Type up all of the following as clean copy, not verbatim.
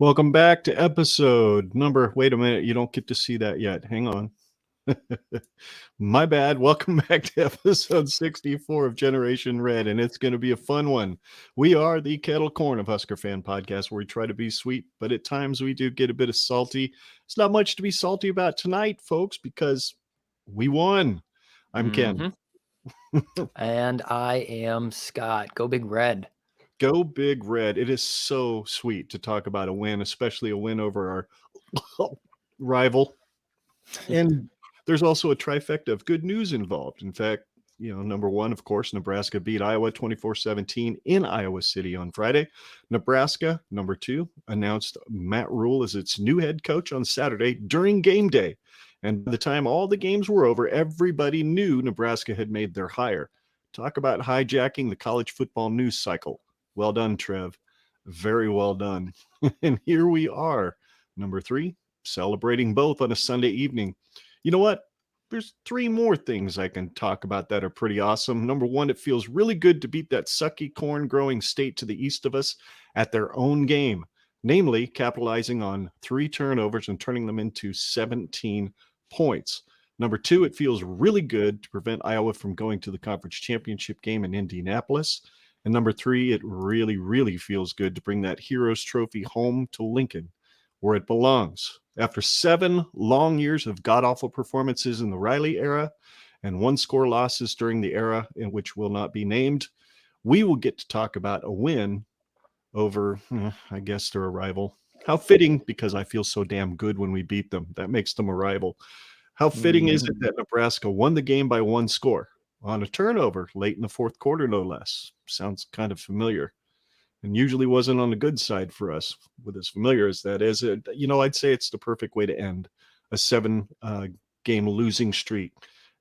Welcome back to episode number, wait a minute, you don't get to see that yet. Hang on. My bad. Welcome back to episode 64 of Generation Red, and it's going to be a fun one. We are the Kettle Corn of Husker Fan Podcast, where we try to be sweet, but at times we do get a bit of salty. It's not much to be salty about tonight, folks, because we won. I'm Ken. And I am Scott. Go Big Red. Go Big Red. It is so sweet to talk about a win, especially a win over our rival. And there's also a trifecta of good news involved. In fact, number one, of course, Nebraska beat Iowa 24-17 in Iowa City on Friday. Nebraska, number two, announced Matt Rhule as its new head coach on Saturday during game day. And by the time all the games were over, everybody knew Nebraska had made their hire. Talk about hijacking the college football news cycle. Well done, Trev. Very well done. And here we are, number three, celebrating both on a Sunday evening. You know what? There's three more things I can talk about that are pretty awesome. Number one, it feels really good to beat that sucky-corn-growing state to the east of us at their own game, namely capitalizing on 3 turnovers and turning them into 17 points. Number two, it feels really good to prevent Iowa from going to the conference championship game in Indianapolis. And number three, it really, really feels good to bring that Heroes Trophy home to Lincoln, where it belongs. After 7 long years of god-awful performances in the Riley era and 1-score losses during the era in which will not be named, we will get to talk about a win over, I guess they're a rival. How fitting, because I feel so damn good when we beat them. That makes them a rival. How fitting is it that Nebraska won the game by 1 score on a turnover late in the fourth quarter, no less? Sounds kind of familiar. And usually wasn't on the good side for us, with as familiar as that is. I'd say it's the perfect way to end a 7-game losing streak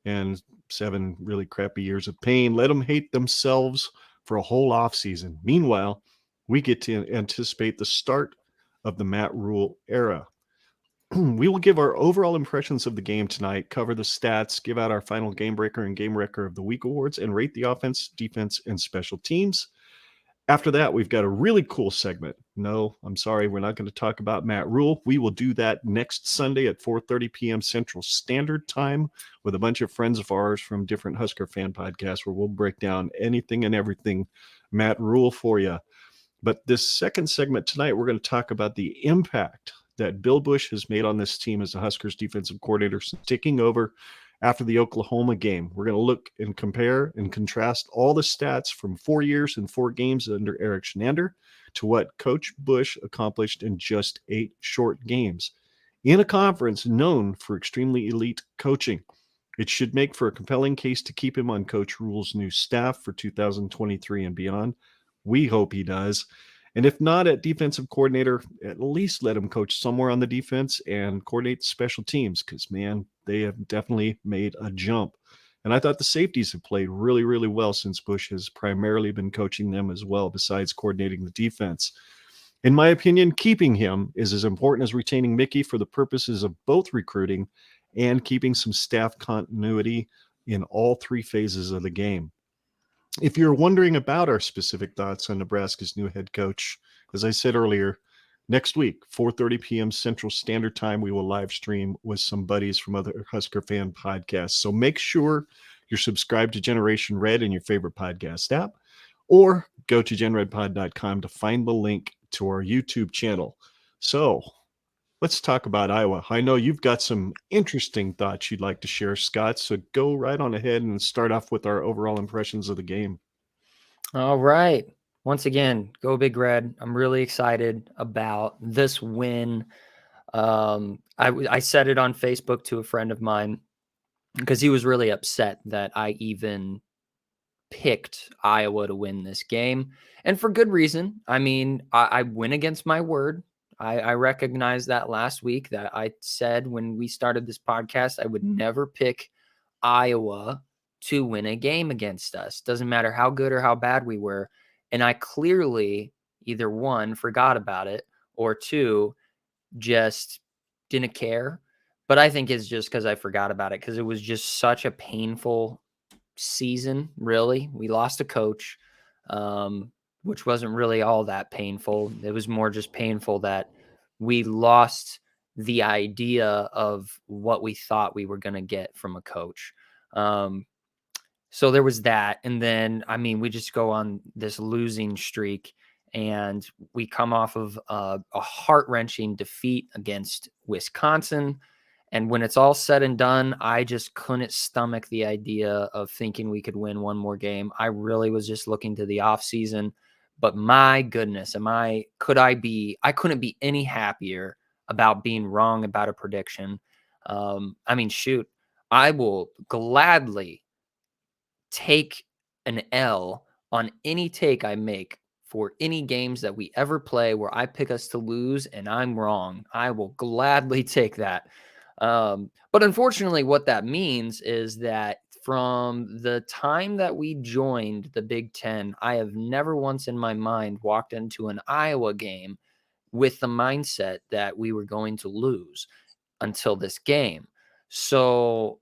and 7 really crappy years of pain. Let them hate themselves for a whole offseason. Meanwhile, we get to anticipate the start of the Matt Rhule era. We will give our overall impressions of the game tonight, cover the stats, give out our final game breaker and game wrecker of the week awards, and rate the offense, defense, and special teams. After that, we've got a really cool segment. No, I'm sorry, we're not going to talk about Matt Rhule. We will do that next Sunday at 4:30 p.m. Central Standard Time with a bunch of friends of ours from different Husker fan podcasts, where we'll break down anything and everything Matt Rhule for you. But this second segment tonight, we're going to talk about the impact that Bill Busch has made on this team as the Huskers defensive coordinator since taking over after the Oklahoma game. We're going to look and compare and contrast all the stats from 4 years and 4 games under Eric Shenander to what Coach Busch accomplished in just 8 short games in a conference known for extremely elite coaching. It should make for a compelling case to keep him on Coach Rhule's new staff for 2023 and beyond. We hope he does. And if not at defensive coordinator, at least let him coach somewhere on the defense and coordinate special teams, because, man, they have definitely made a jump. And I thought the safeties have played really, really well since Busch has primarily been coaching them as well, besides coordinating the defense. In my opinion, keeping him is as important as retaining Mickey for the purposes of both recruiting and keeping some staff continuity in all 3 phases of the game. If you're wondering about our specific thoughts on Nebraska's new head coach, as I said earlier, next week, 4:30 p.m. Central Standard Time, we will live stream with some buddies from other Husker fan podcasts. So make sure you're subscribed to Generation Red in your favorite podcast app, or go to genredpod.com to find the link to our YouTube channel. So let's talk about Iowa. I know you've got some interesting thoughts you'd like to share, Scott, so go right on ahead and start off with our overall impressions of the game. All right. once again, go Big Red. I'm really excited about this win. I said it on Facebook to a friend of mine because he was really upset that I even picked Iowa to win this game, and for good reason. I mean, I went against my word. I recognized that last week that I said when we started this podcast, I would never pick Iowa to win a game against us. Doesn't matter how good or how bad we were. And I clearly either one, forgot about it, or two, just didn't care. But I think it's just because I forgot about it because it was just such a painful season, really. We lost a coach, which wasn't really all that painful. It was more just painful that we lost the idea of what we thought we were going to get from a coach. So there was that. And then, I mean, we just go on this losing streak and we come off of a heart-wrenching defeat against Wisconsin. And when it's all said and done, I just couldn't stomach the idea of thinking we could win one more game. I really was just looking to the offseason. But my goodness, I couldn't be any happier about being wrong about a prediction. I mean, shoot, I will gladly take an L on any take I make for any games that we ever play where I pick us to lose and I'm wrong. I will gladly take that. But unfortunately, what that means is that from the time that we joined the Big Ten, I have never once in my mind walked into an Iowa game with the mindset that we were going to lose until this game. So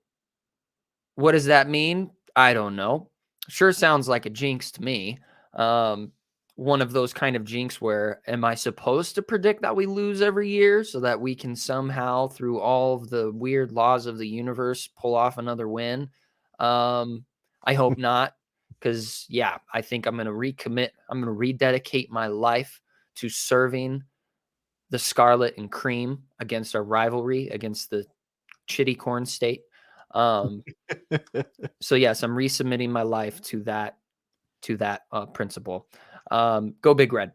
what does that mean? I don't know. Sure sounds like a jinx to me. Um, one of those kind of jinx where am I supposed to predict that we lose every year so that we can somehow, through all of the weird laws of the universe, pull off another win? I hope not, because yeah, I think I'm going to recommit. I'm going to rededicate my life to serving the Scarlet and Cream against our rivalry against the Chitty Corn State. So yes, I'm resubmitting my life to that principle. Go Big Red.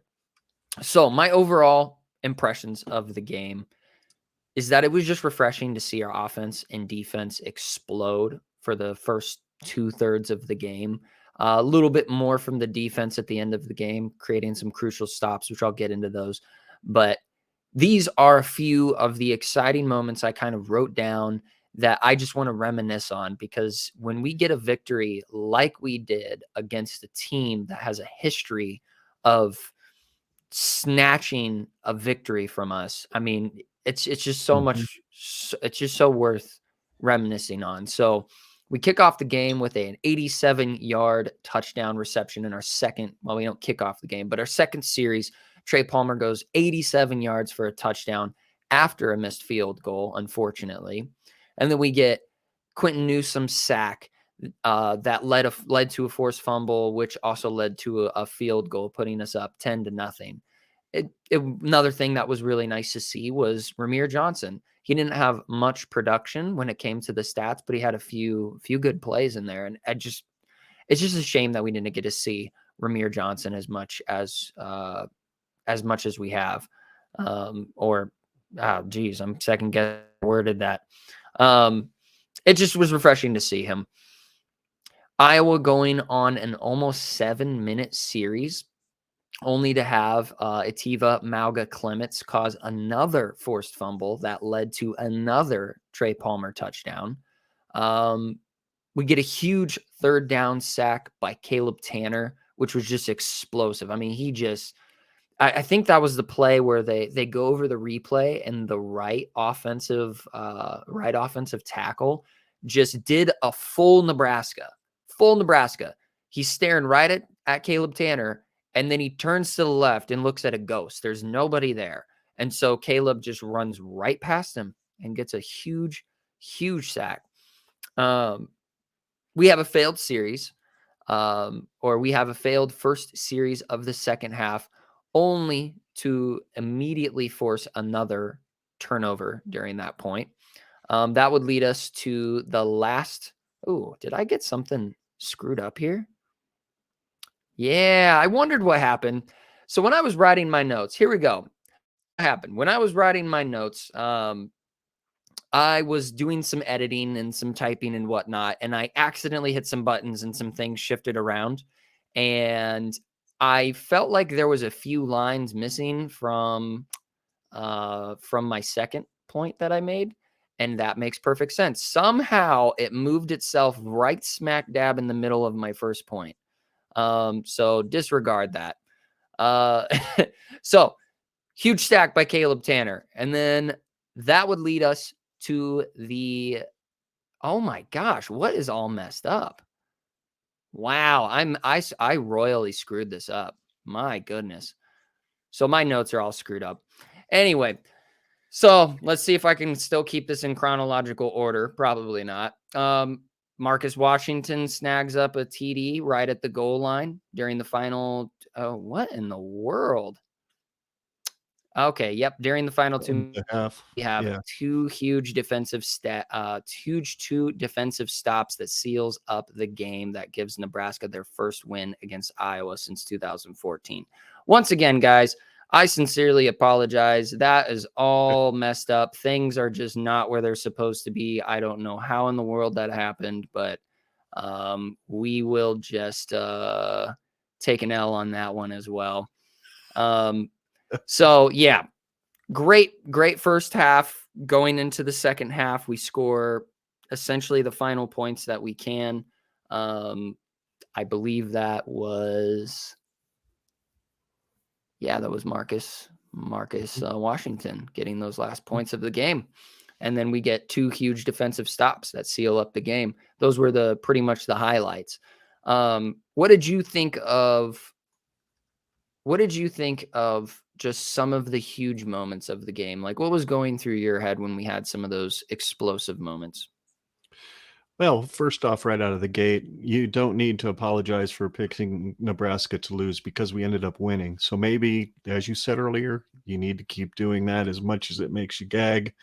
So my overall impressions of the game is that it was just refreshing to see our offense and defense explode for the first 2/3 of the game. A little bit more from the defense at the end of the game, creating some crucial stops, which I'll get into those. But these are a few of the exciting moments I kind of wrote down that I just want to reminisce on, because when we get a victory like we did against a team that has a history of snatching a victory from us, I mean, it's just so Mhm. much, it's just so worth reminiscing on. So we kick off the game with an 87-yard touchdown reception in our second, well, we don't kick off the game, but our second series. Trey Palmer goes 87 yards for a touchdown after a missed field goal, unfortunately. And then we get Quentin Newsom's sack that led to a forced fumble, which also led to a field goal, putting us up 10-0. Another thing that was really nice to see was Ramir Johnson. He didn't have much production when it came to the stats, but he had a few good plays in there, and it's just a shame that we didn't get to see Ramir Johnson as much as we have. I'm second guessing worded that. It just was refreshing to see him. Iowa going on an almost 7-minute series, only to have Ativa Mauga-Clements cause another forced fumble that led to another Trey Palmer touchdown. We get a huge third down sack by Caleb Tanner, which was just explosive. I mean, I think that was the play where they go over the replay and the right offensive tackle just did a full Nebraska. He's staring right at Caleb Tanner, and then he turns to the left and looks at a ghost. There's nobody there. And so Caleb just runs right past him and gets a huge sack. We have a failed series, or we have a failed first series of the second half, only to immediately force another turnover during that point. That would lead us to the last. Oh, did I get something screwed up here? Yeah, I wondered what happened. So when I was writing my notes, here we go. What happened? When I was writing my notes, I was doing some editing and some typing and whatnot, and I accidentally hit some buttons and some things shifted around. And I felt like there was a few lines missing from my second point that I made. And that makes perfect sense. Somehow it moved itself right smack dab in the middle of my first point. So disregard that. Uh, so huge stack by Caleb Tanner. And then that would lead us to the, oh my gosh, what is all messed up? Wow. I royally screwed this up. My goodness. So my notes are all screwed up. Anyway, so let's see if I can still keep this in chronological order. Probably not. Marcus Washington snags up a TD right at the goal line during the final. What in the world? Okay, yep. During the final 2 Half. we have Yeah. two defensive stops that seals up the game that gives Nebraska their first win against Iowa since 2014. Once again, guys, I sincerely apologize. That is all messed up. Things are just not where they're supposed to be. I don't know how in the world that happened, but we will just take an L on that one as well. So yeah, great first half. Going into the second half, we score essentially the final points that we can. I believe that was Marcus Washington getting those last points of the game. And then we get two huge defensive stops that seal up the game. Those were pretty much the highlights. What did you think of just some of the huge moments of the game? Like, what was going through your head when we had some of those explosive moments? Well, first off, right out of the gate, you don't need to apologize for picking Nebraska to lose because we ended up winning. So maybe, as you said earlier, you need to keep doing that as much as it makes you gag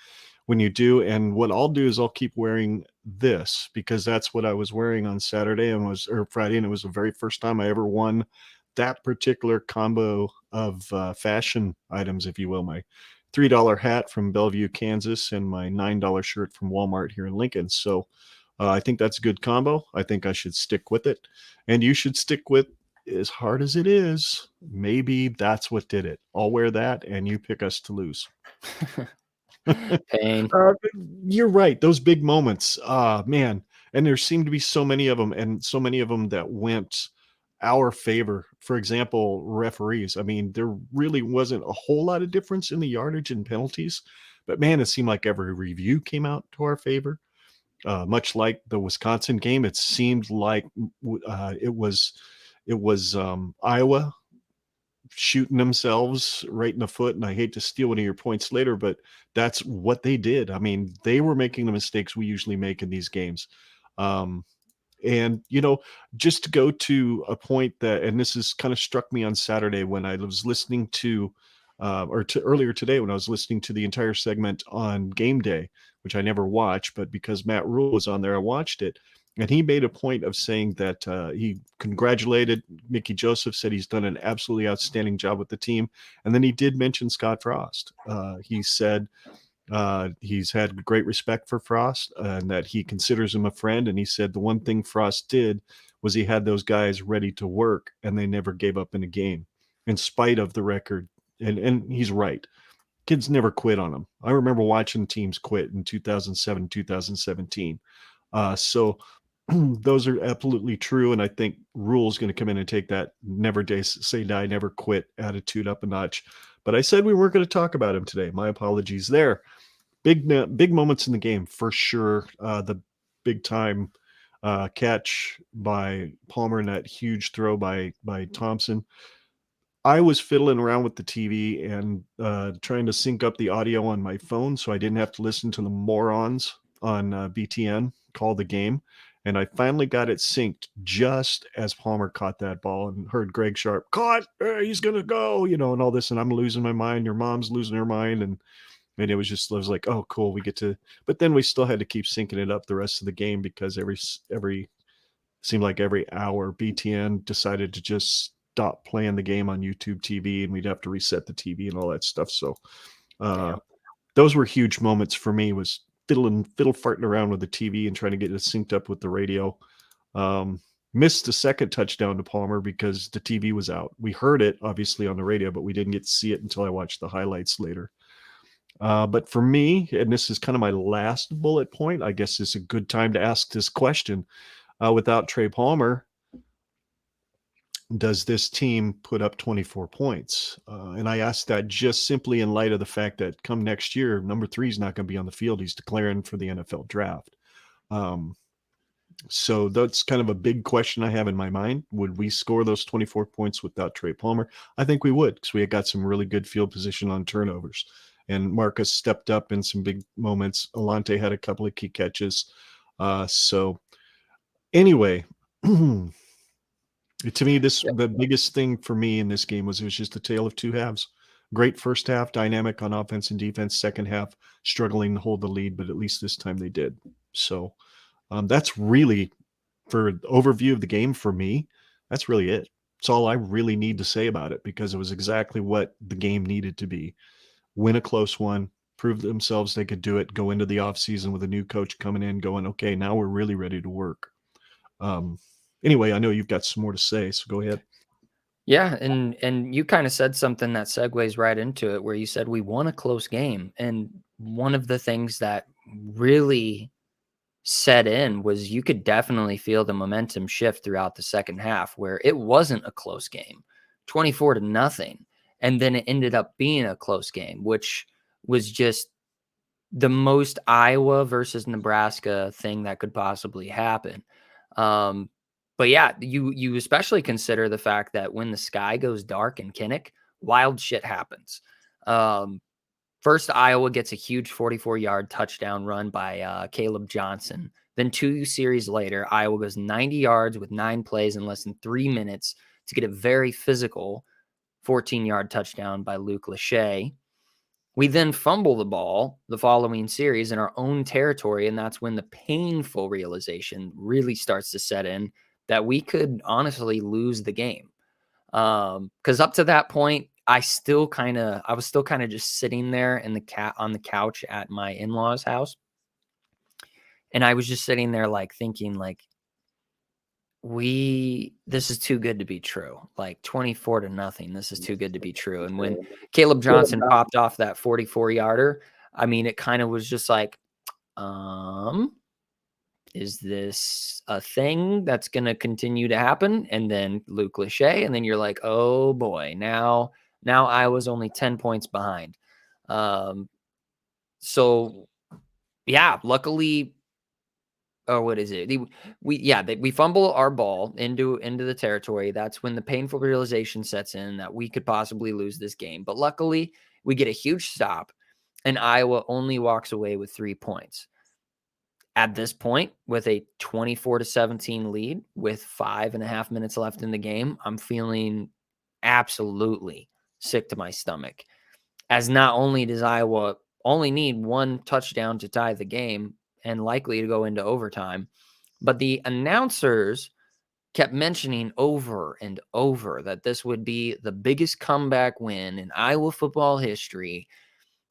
when you do. And what I'll do is I'll keep wearing this because that's what I was wearing on Saturday or Friday, and it was the very first time I ever won that particular combo of fashion items, if you will. My $3 hat from Bellevue, Kansas, and my $9 shirt from Walmart here in Lincoln. So I think that's a good combo. I think I should stick with it, and you should stick with. As hard as it is, maybe that's what did it. I'll wear that, and you pick us to lose. Pain. You're right. Those big moments, man, and there seemed to be so many of them, and so many of them that went our favor. For example, referees. I mean, there really wasn't a whole lot of difference in the yardage and penalties, but man, it seemed like every review came out to our favor. Much like the Wisconsin game, it seemed like it was Iowa shooting themselves right in the foot. And I hate to steal one of your points later, but that's what they did. I mean, they were making the mistakes we usually make in these games. Um, and, just to go to a point that, and this is kind of struck me on Saturday when I was listening to, earlier today when I was listening to the entire segment on game day, which I never watched, but because Matt Rhule was on there, I watched it. And he made a point of saying that he congratulated Mickey Joseph, said he's done an absolutely outstanding job with the team. And then he did mention Scott Frost. He said he's had great respect for Frost and that he considers him a friend. And he said the one thing Frost did was he had those guys ready to work and they never gave up in a game in spite of the record. And he's right. Kids never quit on them. I remember watching teams quit in 2007, 2017. So those are absolutely true. And I think Rhule's going to come in and take that never say die, never quit attitude up a notch. But I said we weren't going to talk about him today. My apologies there. Big moments in the game for sure. The big time catch by Palmer and that huge throw by Thompson. I was fiddling around with the TV and trying to sync up the audio on my phone so I didn't have to listen to the morons on BTN call the game. And I finally got it synced just as Palmer caught that ball and heard Greg Sharp, caught, he's going to go, and all this. And I'm losing my mind. Your mom's losing her mind. And it was like, oh, cool. We get to, but then we still had to keep syncing it up the rest of the game because every Seemed like every hour BTN decided to just stop playing the game on YouTube TV, and we'd have to reset the TV and all that stuff. So those were huge moments for me, was fiddle farting around with the TV and trying to get it synced up with the radio. Missed the second touchdown to Palmer because the TV was out. We heard it obviously on the radio, but we didn't get to see it until I watched the highlights later. But for me, and this is kind of my last bullet point, I guess it's a good time to ask this question. Without Trey Palmer, does this team put up 24 points? And I asked that just simply in light of the fact that come next year, number 3 is not going to be on the field. He's declaring for the NFL draft. So that's kind of a big question I have in my mind. Would we score those 24 points without Trey Palmer? I think we would, because we had got some really good field position on turnovers. And Marcus stepped up in some big moments. Alante had a couple of key catches. So anyway, to me, the biggest thing for me in this game was it was just a tale of two halves. Great first half, dynamic on offense and defense. Second half, struggling to hold the lead, but at least this time they did. So that's really, for overview of the game for me, that's really it. It's all I really need to say about it, because it was exactly what the game needed to be. Win a close one, prove themselves they could do it, go into the offseason with a new coach coming in going, okay, now we're really ready to work. Anyway, I know you've got some more to say, so go ahead. Yeah, and you kind of said something that segues right into it, where you said we won a close game. And one of the things that really set in was you could definitely feel the momentum shift throughout the second half, where it wasn't a close game, 24-0. And then it ended up being a close game, which was just the most Iowa versus Nebraska thing that could possibly happen. But yeah, you especially consider the fact that when the sky goes dark in Kinnick, wild shit happens. First, Iowa gets a huge 44-yard touchdown run by Caleb Johnson. Then 2 series later, Iowa goes 90 yards with 9 plays in less than 3 minutes to get a very physical 14-yard touchdown by Luke Lachey. We then fumble the ball the following series in our own territory, and that's when the painful realization really starts to set in that we could honestly lose the game. Because up to that point, I was still kind of just sitting there on the couch at my in-laws' house, and I was just sitting there like thinking like, this is too good to be true. Like 24-0. This is too good to be true. And when Caleb Johnson popped off that 44-yarder, I mean, it kind of was just like, is this a thing that's going to continue to happen? And then Luke Lachey, and then you're like, oh boy, now I was only 10 points behind. So yeah, luckily, oh, what is it? We fumble our ball into the territory. That's when the painful realization sets in that we could possibly lose this game. But luckily, we get a huge stop, and Iowa only walks away with 3 points. At this point, with a 24-17 lead with 5.5 minutes left in the game, I'm feeling absolutely sick to my stomach. As not only does Iowa only need 1 touchdown to tie the game and likely to go into overtime, but the announcers kept mentioning over and over that this would be the biggest comeback win in Iowa football history.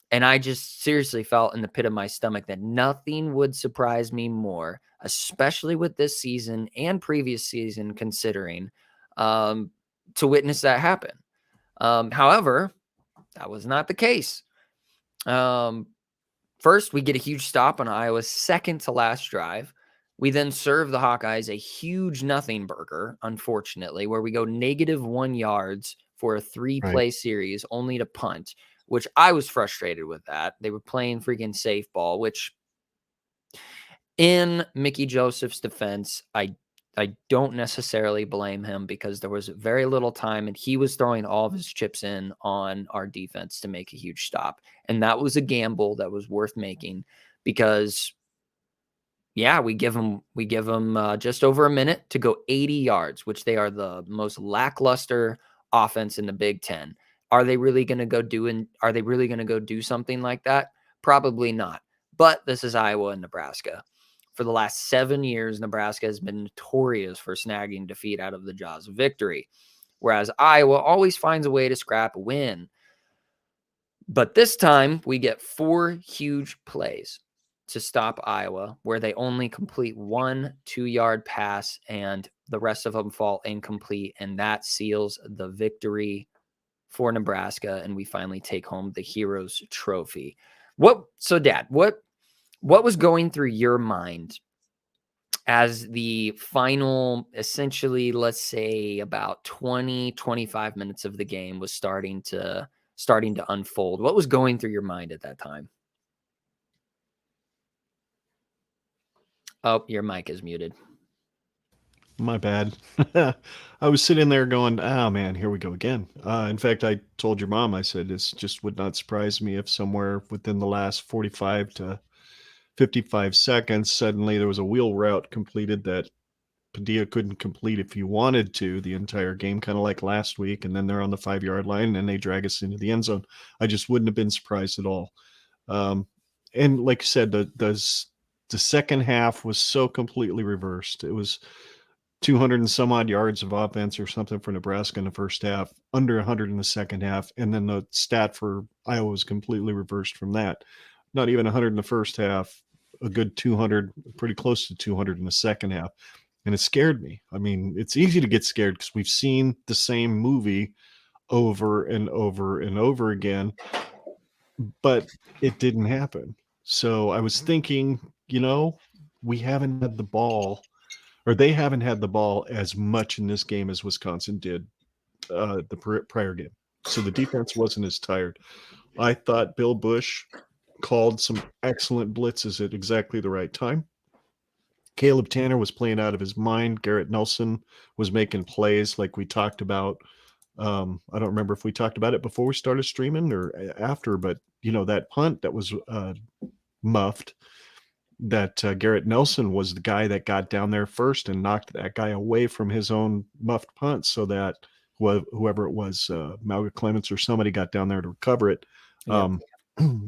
And I just seriously felt in the pit of my stomach that nothing would surprise me more, especially with this season and previous season considering, to witness that happen. However, that was not the case. First, we get a huge stop on Iowa's second to last drive. We then serve the Hawkeyes a huge nothing burger, unfortunately, where we go -1 yards for a 3-play series only to punt, which I was frustrated with that. They were playing freaking safe ball, which in Mickey Joseph's defense, I don't necessarily blame him, because there was very little time and he was throwing all of his chips in on our defense to make a huge stop. And that was a gamble that was worth making, because yeah, we give them just over a minute to go 80 yards, which they are the most lackluster offense in the Big Ten. Are they really going to go do something like that? Probably not. But this is Iowa and Nebraska. for the last 7 years, Nebraska has been notorious for snagging defeat out of the jaws of victory, whereas Iowa always finds a way to scrap a win. But this time, we get 4 huge plays to stop Iowa, where they only complete 1 2-yard pass, and the rest of them fall incomplete, and that seals the victory for Nebraska, and we finally take home the Heroes Trophy. So, Dad, what was going through your mind as the final, essentially, let's say about 20-25 minutes of the game was starting to unfold? What was going through your mind at that time? Oh, your mic is muted. My bad. I was sitting there going, oh man, here we go again. In fact, I told your mom, I said, it just would not surprise me if somewhere within the last 45 to 55 seconds, suddenly there was a wheel route completed that Padilla couldn't complete if he wanted to the entire game, kind of like last week. And then they're on the 5-yard line and they drag us into the end zone. I just wouldn't have been surprised at all. And like I said, the second half was so completely reversed. It was 200 and some odd yards of offense or something for Nebraska in the first half, under 100 in the second half. And then the stat for Iowa was completely reversed from that. Not even 100 in the first half, a good 200, pretty close to 200 in the second half. And it scared me. I mean, it's easy to get scared because we've seen the same movie over and over and over again, but it didn't happen. So I was thinking, we haven't had the ball, or they haven't had the ball as much in this game as Wisconsin did the prior game. So the defense wasn't as tired. I thought Bill Busch called some excellent blitzes at exactly the right time. Caleb Tanner was playing out of his mind. Garrett Nelson was making plays like we talked about. I don't remember if we talked about it before we started streaming or after, but that punt that was muffed, that Garrett Nelson was the guy that got down there first and knocked that guy away from his own muffed punt, so that whoever it was, Mauga-Clements or somebody, got down there to recover it. Yep.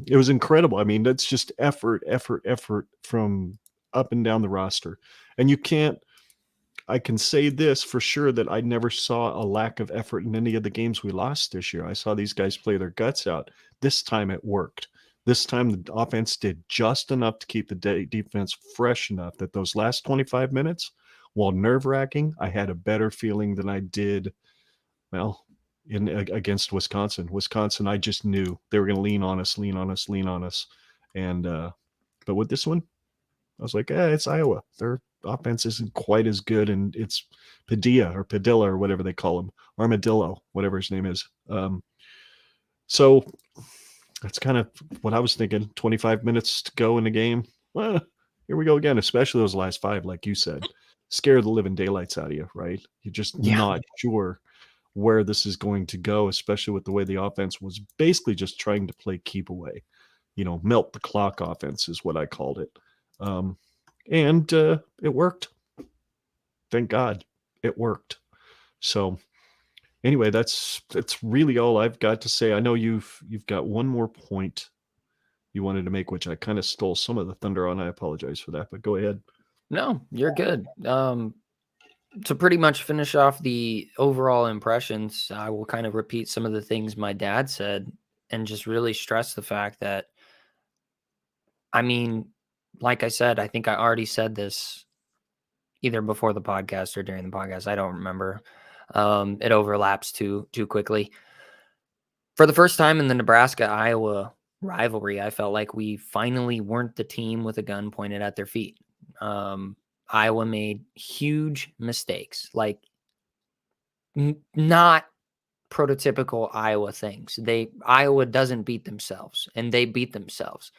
It was incredible. I mean, that's just effort from up and down the roster. And I can say this for sure, that I never saw a lack of effort in any of the games we lost this year. I saw these guys play their guts out. This time it worked. This time the offense did just enough to keep the defense fresh enough that those last 25 minutes, while nerve-wracking, I had a better feeling than I did, against Wisconsin. Wisconsin, I just knew they were going to lean on us. And but with this one, I was like, it's Iowa. Their offense isn't quite as good, and it's Padilla or whatever they call him, Armadillo, whatever his name is. So that's kind of what I was thinking. 25 minutes to go in the game. Well, here we go again, especially those last 5, like you said. Scare the living daylights out of you, right? You're just not sure where this is going to go, especially with the way the offense was basically just trying to play keep away. Melt the clock offense is what I called it. And it worked. Thank God it worked. So anyway, that's really all I've got to say. I know you've got one more point you wanted to make, which I kind of stole some of the thunder on. I apologize for that, but go ahead. No, you're good. To pretty much finish off the overall impressions, I will kind of repeat some of the things my dad said and just really stress the fact that, I mean, like I said, I think I already said this either before the podcast or during the podcast. I don't remember. It overlaps too quickly. For the first time in the Nebraska-Iowa rivalry, I felt like we finally weren't the team with a gun pointed at their feet. Iowa made huge mistakes, like not prototypical Iowa things. Iowa doesn't beat themselves, and they beat themselves.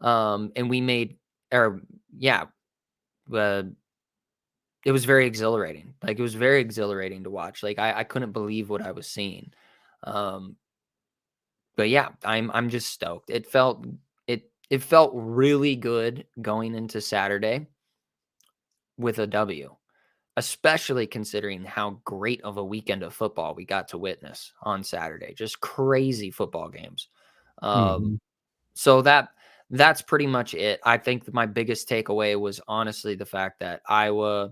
And we made, it was very exhilarating. Like, it was very exhilarating to watch. Like, I couldn't believe what I was seeing. But yeah, I'm just stoked. It felt really good going into Saturday with a W, especially considering how great of a weekend of football we got to witness on Saturday. Just crazy football games. So that that's pretty much it. I think that my biggest takeaway was honestly the fact that Iowa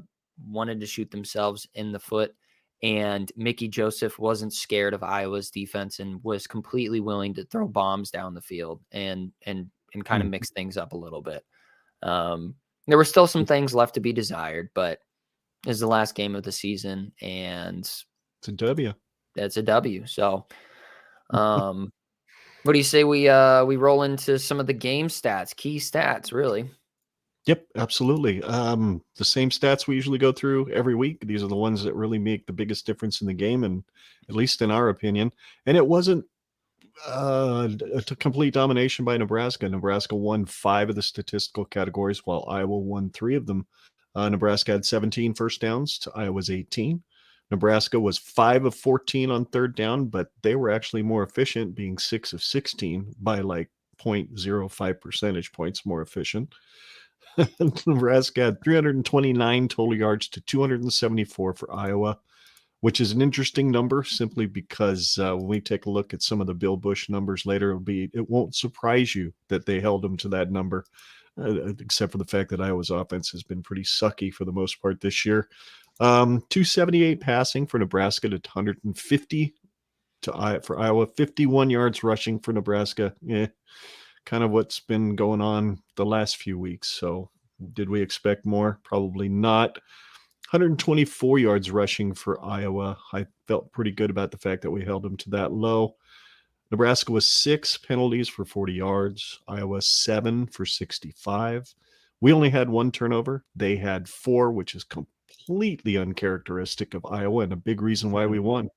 wanted to shoot themselves in the foot, and Mickey Joseph wasn't scared of Iowa's defense and was completely willing to throw bombs down the field and kind of mix things up a little bit. There were still some things left to be desired, but it's the last game of the season, and It's a W. That's a W. So, what do you say we roll into some of the game stats, key stats, really? Yep, absolutely. The same stats we usually go through every week. These are the ones that really make the biggest difference in the game, and at least in our opinion. And it wasn't a complete domination by Nebraska. Nebraska won 5 of the statistical categories, while Iowa won 3 of them. Nebraska had 17 first downs to Iowa's 18. Nebraska was 5 of 14 on third down, but they were actually more efficient, being 6 of 16 by like 0.05 percentage points more efficient. Nebraska had 329 total yards to 274 for Iowa, which is an interesting number simply because when we take a look at some of the Bill Busch numbers later, it won't surprise you that they held them to that number, except for the fact that Iowa's offense has been pretty sucky for the most part this year. 278 passing for Nebraska to 150 for Iowa, 51 yards rushing for Nebraska. Kind of what's been going on the last few weeks. So did we expect more? Probably not. 124 yards rushing for Iowa. I felt pretty good about the fact that we held them to that low. Nebraska was 6 penalties for 40 yards. Iowa 7 for 65. We only had 1 turnover. They had 4, which is completely uncharacteristic of Iowa and a big reason why we won.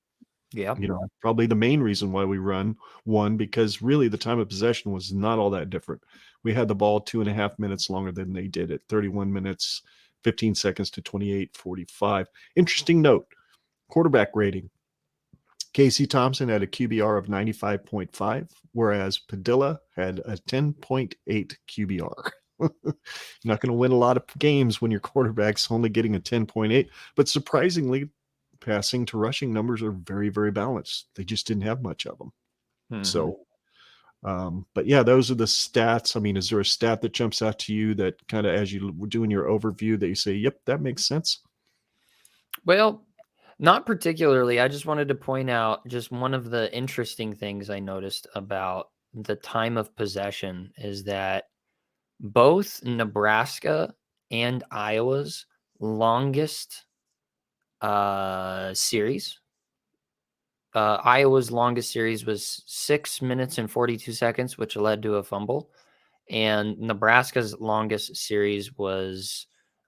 Yeah. Probably the main reason why we won, because really the time of possession was not all that different. We had the ball 2.5 minutes longer than they did at 31 minutes, 15 seconds to 28:45. Interesting note, quarterback rating. Casey Thompson had a QBR of 95.5, whereas Padilla had a 10.8 QBR. You're not going to win a lot of games when your quarterback's only getting a 10.8, but surprisingly, passing to rushing numbers are very, very balanced. They just didn't have much of them. Mm-hmm. So, but yeah, those are the stats. I mean, is there a stat that jumps out to you that kind of, as you were doing your overview, that you say, yep, that makes sense? Well, not particularly. I just wanted to point out just one of the interesting things I noticed about the time of possession is that both Nebraska and Iowa's longest series, Iowa's longest series was 6 minutes and 42 seconds, which led to a fumble. And Nebraska's longest series was,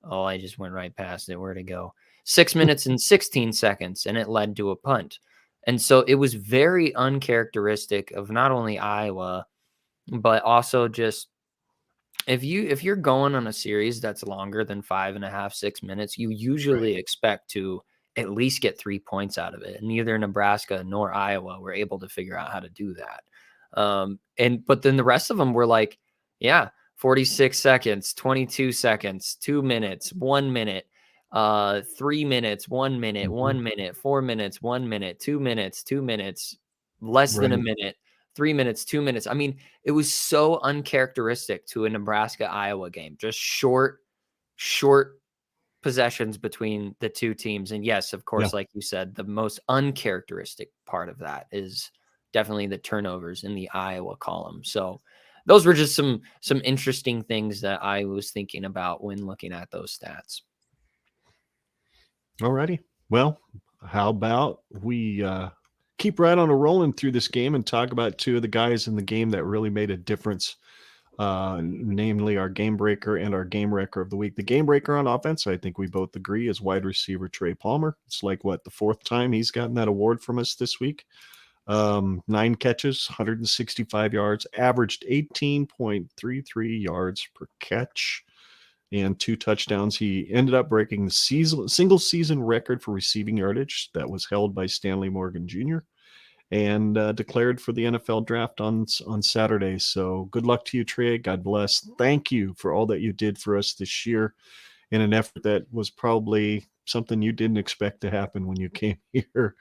I just went right past it. Where'd it go? 6 minutes and 16 seconds, and it led to a punt. And so it was very uncharacteristic of not only Iowa, but also just if you're going on a series that's longer than 5.5, 6 minutes, you usually expect to at least get 3 points out of it. And neither Nebraska nor Iowa were able to figure out how to do that. But then the rest of them were like, 46 seconds, 22 seconds, 2 minutes, 1 minute, 3 minutes, 1 minute, 1 minute, 4 minutes, 1 minute, 2 minutes, 2 minutes, less than a minute, 3 minutes, 2 minutes. I mean, it was so uncharacteristic to a Nebraska-Iowa game. Just short possessions between the two teams. And yes, of course, like you said, the most uncharacteristic part of that is definitely the turnovers in the Iowa column. So those were just some interesting things that I was thinking about when looking at those stats. All righty. Well, how about we keep right on a rolling through this game and talk about 2 of the guys in the game that really made a difference, namely our game breaker and our game wrecker of the week. The game breaker on offense, I think we both agree, is wide receiver Trey Palmer. It's like, the 4th time he's gotten that award from us this week. 9 catches, 165 yards, averaged 18.33 yards per catch, and 2 touchdowns. He ended up breaking the single season record for receiving yardage that was held by Stanley Morgan Jr. and declared for the NFL draft on Saturday. So good luck to you, Trey. God bless. Thank you for all that you did for us this year in an effort that was probably something you didn't expect to happen when you came here.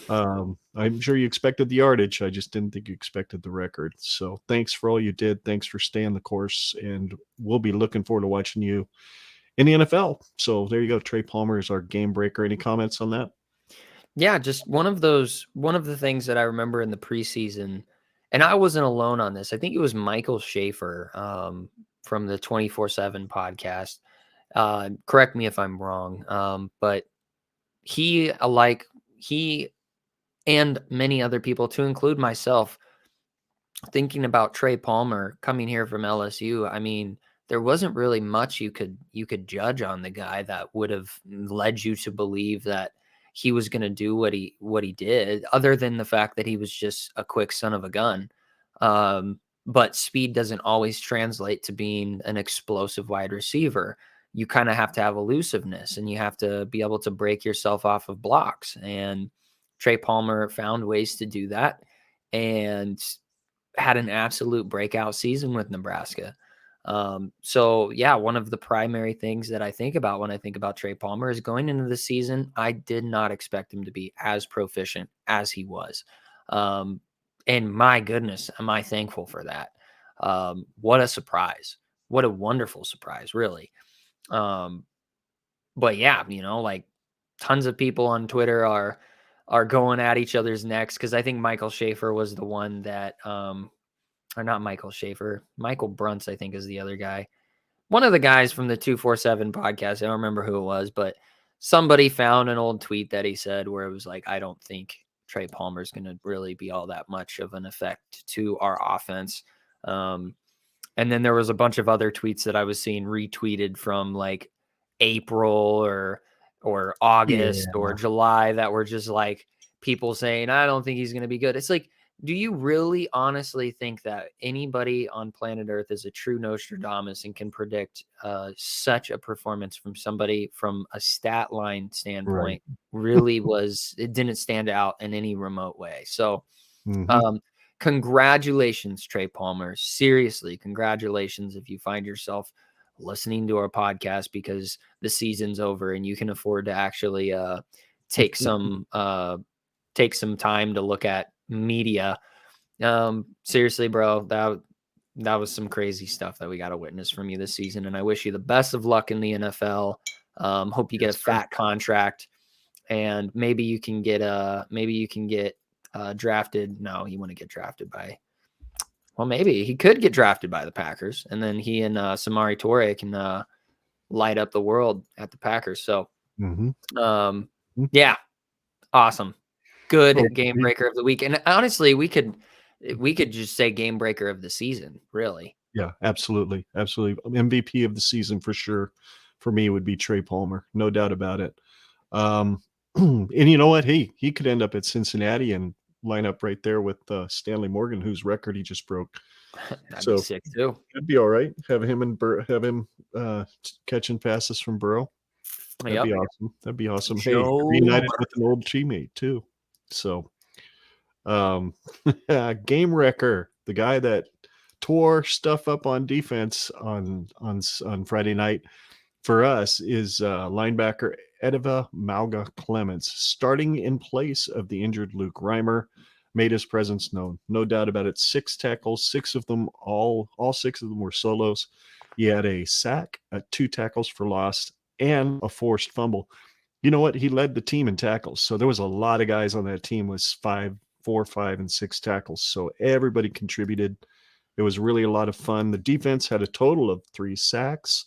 I'm sure you expected the yardage. I just didn't think you expected the record. So thanks for all you did. Thanks for staying the course. And we'll be looking forward to watching you in the NFL. So there you go. Trey Palmer is our game breaker. Any comments on that? Yeah, just one of the things that I remember in the preseason, and I wasn't alone on this. I think it was Michael Schaefer from the 24/7 podcast. Correct me if I'm wrong, but he and many other people, to include myself, thinking about Trey Palmer coming here from LSU. I mean, there wasn't really much you could judge on the guy that would have led you to believe that he was going to do what he did, other than the fact that he was just a quick son of a gun. But speed doesn't always translate to being an explosive wide receiver. You kind of have to have elusiveness, and you have to be able to break yourself off of blocks. And Trey Palmer found ways to do that and had an absolute breakout season with Nebraska. So yeah, one of the primary things that I think about when I think about Trey Palmer is going into the season, I did not expect him to be as proficient as he was. And my goodness, am I thankful for that. What a surprise. What a wonderful surprise, really. But yeah, like tons of people on Twitter are going at each other's necks, because I think Michael Schaefer was the one that or not Michael Schaefer. Michael Brunts, I think, is the other guy. One of the guys from the 247 podcast. I don't remember who it was, but somebody found an old tweet that he said where it was like, I don't think Trey Palmer is going to really be all that much of an effect to our offense. And then there was a bunch of other tweets that I was seeing retweeted from like April or August or July that were just like people saying, I don't think he's going to be good. It's like, do you really honestly think that anybody on planet Earth is a true Nostradamus and can predict such a performance from somebody from a stat line standpoint? Really it didn't stand out in any remote way. So congratulations, Trey Palmer. Seriously, congratulations if you find yourself listening to our podcast because the season's over and you can afford to actually take some time to look at media. Seriously, bro, that was some crazy stuff that we got to witness from you this season, and I wish you the best of luck in the NFL. Hope you get a fat contract, and maybe you can get drafted. No, he wouldn't get drafted by. Well, maybe he could get drafted by the Packers, and then he and Samori Toure can light up the world at the Packers. So, yeah, awesome. Good game breaker of the week. And honestly, we could just say game breaker of the season, really. Yeah, absolutely. Absolutely. MVP of the season for sure. For me, would be Trey Palmer. No doubt about it. And you know what? He could end up at Cincinnati and line up right there with Stanley Morgan, whose record he just broke. That'd be sick too. That'd be all right. Have him catching passes from Burrow. That'd be awesome. That'd be awesome. Hey, reunited with an old teammate too. So, game wrecker, the guy that tore stuff up on defense on Friday night for us is linebacker Ediva Mauga-Clements, starting in place of the injured Luke Reimer, made his presence known. No doubt about it. 6 tackles, 6 of them, all 6 of them were solos. He had a sack, 2 tackles for loss, and a forced fumble. You know what? He led the team in tackles. So there was a lot of guys on that team with 4, 5, and 6 tackles. So everybody contributed. It was really a lot of fun. The defense had a total of 3 sacks,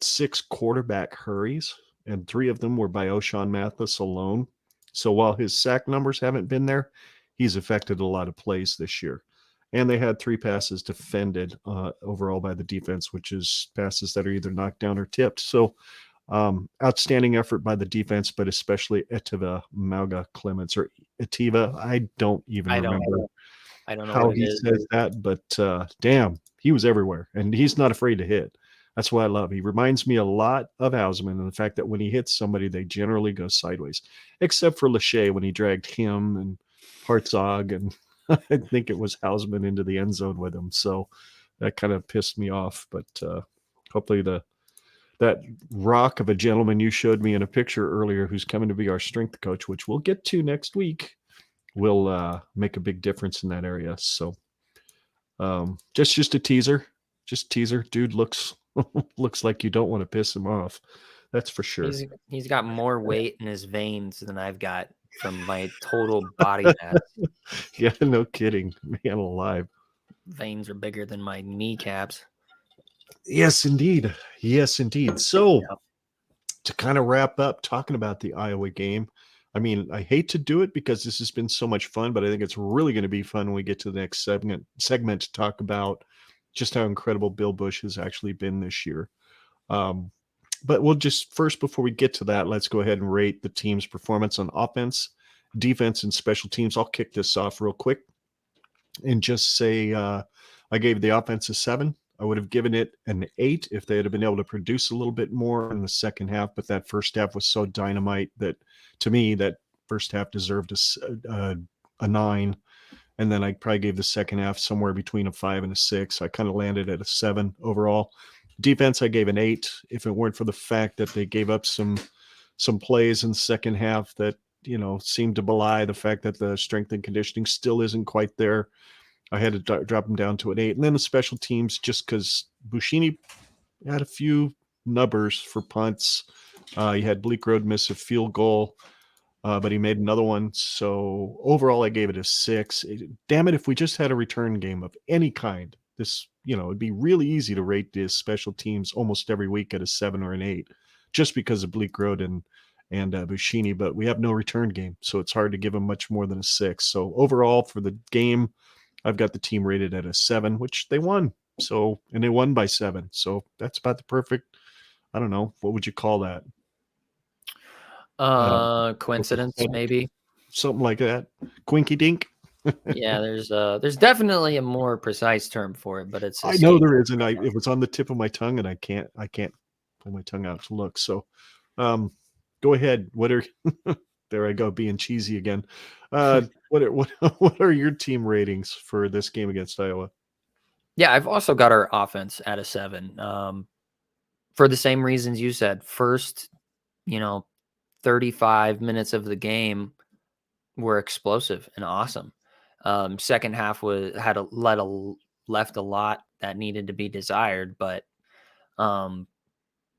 6 quarterback hurries, and 3 of them were by O'Shawn Mathis alone. So while his sack numbers haven't been there, he's affected a lot of plays this year. And they had 3 passes defended overall by the defense, which is passes that are either knocked down or tipped. So outstanding effort by the defense, but especially Ediva Mauga-Clements, or Ediva. I don't remember how he says that, but damn, he was everywhere, and he's not afraid to hit. That's what I love. He reminds me a lot of Hausman, and the fact that when he hits somebody, they generally go sideways, except for Lachey when he dragged him and Hartzog, and I think it was Hausman into the end zone with him. So that kind of pissed me off, but hopefully the that rock of a gentleman you showed me in a picture earlier, who's coming to be our strength coach, which we'll get to next week, will make a big difference in that area. So just a teaser, dude looks like you don't want to piss him off. That's for sure. He's got more weight in his veins than I've got from my total body mass. Yeah, no kidding, man alive. Veins are bigger than my kneecaps. Yes, indeed. So Yep. to kind of wrap up talking about the Iowa game, I mean, I hate to do it because this has been so much fun, but I think it's really going to be fun when we get to the next segment to talk about just how incredible Bill Busch has actually been this year. But we'll just first, before we get to that, let's go ahead and rate the team's performance on offense, defense, and special teams. I'll kick this off real quick and just say I gave the offense a 7. I would have given it an 8 if they had been able to produce a little bit more in the second half. But that first half was so dynamite that, to me, that first half deserved a 9. And then I probably gave the second half somewhere between a 5 and a 6. I kind of landed at a 7 overall. Defense, I gave an 8. If it weren't for the fact that they gave up some plays in the second half that, seemed to belie the fact that the strength and conditioning still isn't quite there, I had to drop them down to an 8. And then the special teams, just because Buschini had a few nubbers for punts. He had Bleak Road miss a field goal, but he made another one. So overall, I gave it a 6. Damn it, if we just had a return game of any kind, this, it'd be really easy to rate the special teams almost every week at a 7 or an 8, just because of Bleak Road and Buschini. But we have no return game, so it's hard to give them much more than a 6. So overall, for the game, I've got the team rated at a 7, which they won. So, and they won by 7. So that's about the perfect, I don't know, what would you call that? Coincidence, maybe. Something like that. Quinky dink. Yeah, there's definitely a more precise term for it, but it's I know there is, and it was on the tip of my tongue, and I can't pull my tongue out to look. So, go ahead. What are there I go being cheesy again. What are your team ratings for this game against Iowa? Yeah, I've also got our offense at a 7. For the same reasons you said. First, 35 minutes of the game were explosive and awesome. Second half left a lot that needed to be desired, but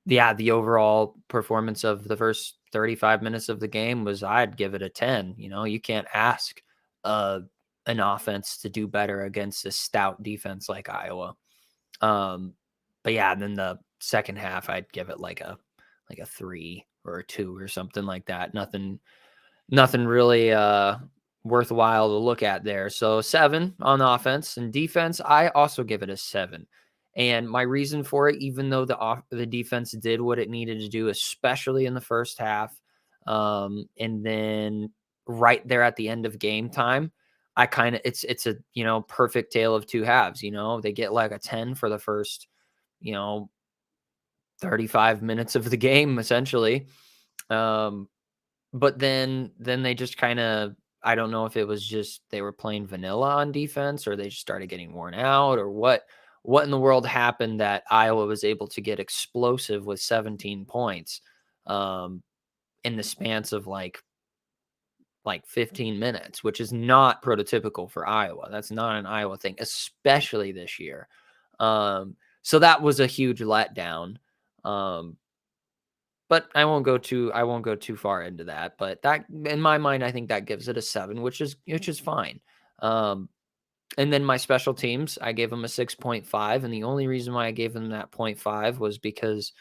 the overall performance of the first 35 minutes of the game was, I'd give it a 10. You can't ask an offense to do better against a stout defense like Iowa. But yeah, and then the second half, I'd give it like a 3 or a 2 or something like that. Nothing really worthwhile to look at there. So 7 on offense. And defense, I also give it a 7. And my reason for it, even though the defense did what it needed to do, especially in the first half, and then right there at the end of game time, I kind of it's a perfect tale of two halves. They get like a 10 for the first 35 minutes of the game, essentially. But then they just kind of, I don't know if it was just they were playing vanilla on defense, or they just started getting worn out, or what in the world happened that Iowa was able to get explosive with 17 points in the spans of like 15 minutes, which is not prototypical for Iowa. That's not an Iowa thing, especially this year. So that was a huge letdown. But I won't go too far into that. But that, in my mind, I think that gives it a 7, which is fine. And then my special teams, I gave them a 6.5, and the only reason why I gave them that 0.5 was because,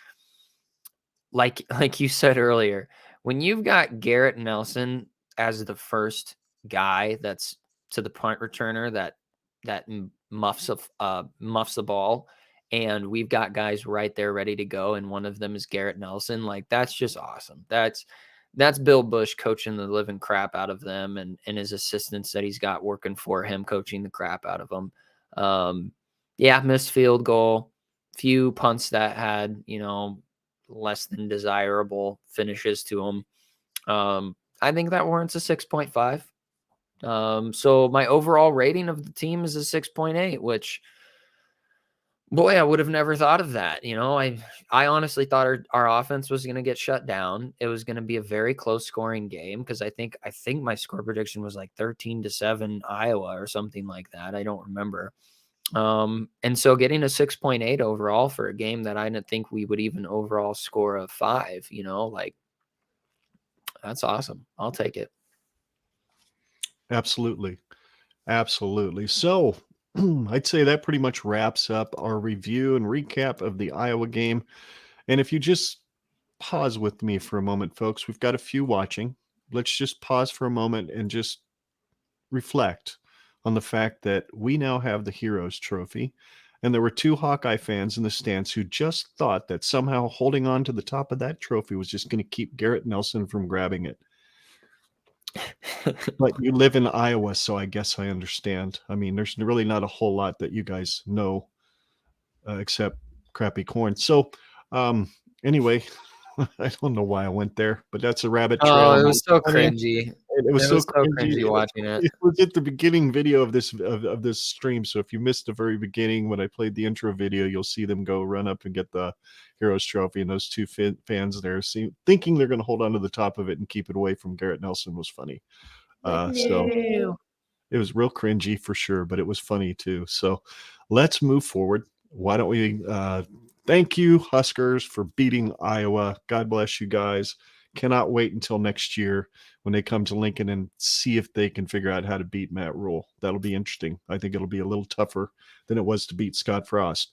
like you said earlier, when you've got Garrett Nelson as the first guy that's to the punt returner that muffs the ball, and we've got guys right there ready to go, and one of them is Garrett Nelson, like, that's just awesome. That's Bill Busch coaching the living crap out of them, and his assistants that he's got working for him coaching the crap out of them. Missed field goal, few punts that had less than desirable finishes to them. I think that warrants a 6.5. So my overall rating of the team is a 6.8, which Boy, I would have never thought of that. I honestly thought our offense was going to get shut down. It was going to be a very close scoring game because I think my score prediction was like 13-7 Iowa or something like that. I don't remember. And so getting a 6.8 overall for a game that I didn't think we would even overall score a 5, like that's awesome. I'll take it. Absolutely. Absolutely. So I'd say that pretty much wraps up our review and recap of the Iowa game. And if you just pause with me for a moment, folks, we've got a few watching. Let's just pause for a moment and just reflect on the fact that we now have the Heroes Trophy. And there were 2 Hawkeye fans in the stands who just thought that somehow holding on to the top of that trophy was just going to keep Garrett Nelson from grabbing it. But you live in Iowa, so I guess I understand. I mean, there's really not a whole lot that you guys know except crappy corn. So anyway, I don't know why I went there, but that's a rabbit trail. Oh, it was so cringy. It was so cringy watching it. It was at the beginning video of this stream. So if you missed the very beginning when I played the intro video, you'll see them go run up and get the Heroes Trophy, and those 2 fans there thinking they're going to hold on to the top of it and keep it away from Garrett Nelson was funny. So it was real cringy for sure, but it was funny too. So let's move forward. Why don't we thank you, Huskers, for beating Iowa. God bless you guys. Cannot wait until next year when they come to Lincoln and see if they can figure out how to beat Matt Rhule. That'll be interesting. I think it'll be a little tougher than it was to beat Scott Frost.